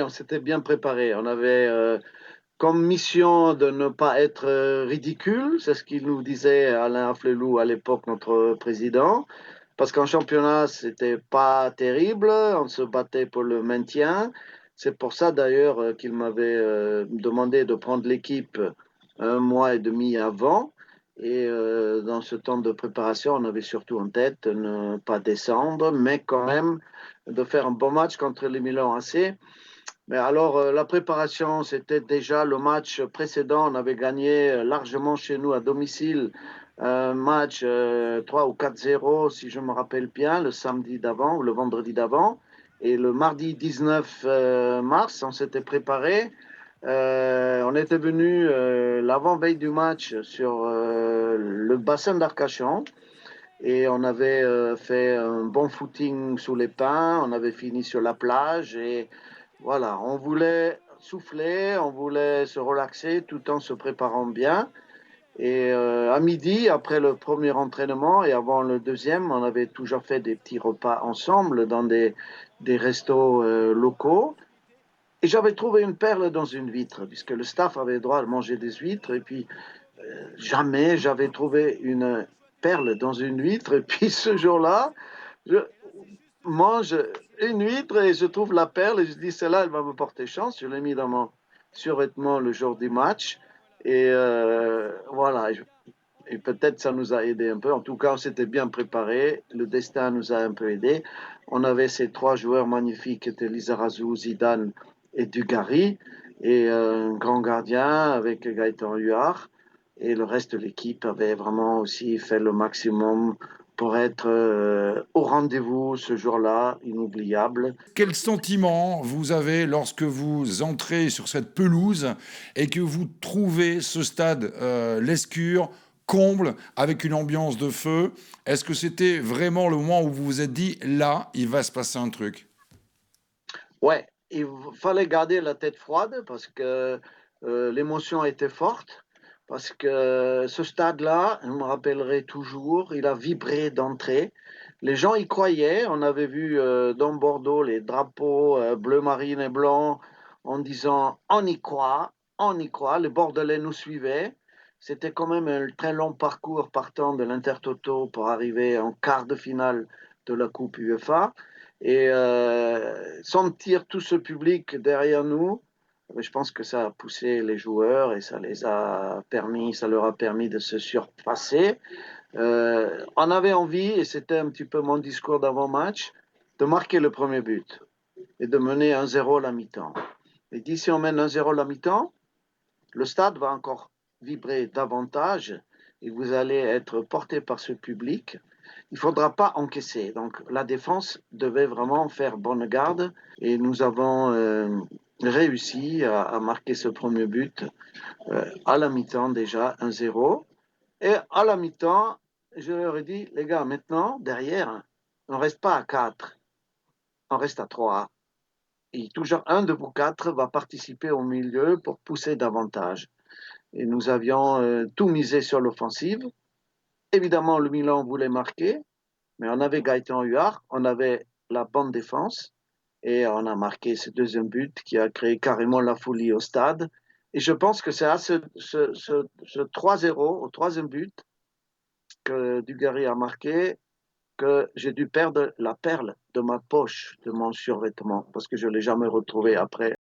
On s'était bien préparé. On avait comme mission de ne pas être ridicule. C'est ce qu'il nous disait Alain Afflelou à l'époque, notre président. Parce qu'en championnat, c'était pas terrible. On se battait pour le maintien. C'est pour ça d'ailleurs qu'il m'avait demandé de prendre l'équipe un mois et demi avant. Et dans ce temps de préparation, on avait surtout en tête de ne pas descendre, mais quand même de faire un bon match contre les Milan AC. Mais alors, la préparation, c'était déjà le match précédent. On avait gagné largement chez nous à domicile un match 3 ou 4-0, si je me rappelle bien, le samedi d'avant ou le vendredi d'avant. Et le mardi 19 mars, on s'était préparé. On était venu l'avant-veille du match sur le bassin d'Arcachon. Et on avait fait un bon footing sous les pins. On avait fini sur la plage. Et voilà, on voulait souffler, on voulait se relaxer tout en se préparant bien. Et à midi, après le premier entraînement et avant le deuxième, on avait toujours fait des petits repas ensemble dans des restos locaux. Et j'avais trouvé une perle dans une huître, puisque le staff avait le droit de manger des huîtres. Et puis, jamais j'avais trouvé une perle dans une huître. Et puis, ce jour-là, je mange une huître et je trouve la perle et je dis celle-là, elle va me porter chance. Je l'ai mis dans mon survêtement le jour du match et voilà. Et peut-être ça nous a aidé un peu. En tout cas, on s'était bien préparé. Le destin nous a un peu aidé. On avait ces trois joueurs magnifiques qui étaient Lizarazu, Zidane et Dugarry et un grand gardien avec Gaëtan Huard. Et le reste de l'équipe avait vraiment aussi fait le maximum pour être au rendez-vous ce jour-là, inoubliable. Quel sentiment vous avez lorsque vous entrez sur cette pelouse et que vous trouvez ce stade Lescure comble avec une ambiance de feu? Est-ce que c'était vraiment le moment où vous vous êtes dit là, il va se passer un truc? Ouais, il fallait garder la tête froide parce que l'émotion était forte. Parce que ce stade-là, je me rappellerai toujours, il a vibré d'entrée. Les gens y croyaient. On avait vu dans Bordeaux les drapeaux bleu marine et blanc en disant on y croit, on y croit. Les Bordelais nous suivaient. C'était quand même un très long parcours partant de l'Intertoto pour arriver en quart de finale de la Coupe UEFA. Et sentir tout ce public derrière nous, je pense que ça a poussé les joueurs et ça leur a permis de se surpasser. On avait envie, et c'était un petit peu mon discours d'avant-match, de marquer le premier but et de mener 1-0 à la mi-temps. Et d'ici on mène 1-0 à la mi-temps, le stade va encore vibrer davantage et vous allez être porté par ce public. Il ne faudra pas encaisser. Donc la défense devait vraiment faire bonne garde et nous avons réussi à marquer ce premier but à la mi-temps déjà 1-0. Et à la mi-temps, je leur ai dit, les gars, maintenant, derrière, on ne reste pas à 4, on reste à 3. Et toujours un de vous quatre va participer au milieu pour pousser davantage. Et nous avions tout misé sur l'offensive. Évidemment, le Milan voulait marquer, mais on avait Gaëtan Huard, on avait la bonne défense, et on a marqué ce deuxième but qui a créé carrément la folie au stade. Et je pense que c'est à ce 3-0, au troisième but, que Dugarry a marqué, que j'ai dû perdre la perle de ma poche, de mon survêtement, parce que je ne l'ai jamais retrouvé après.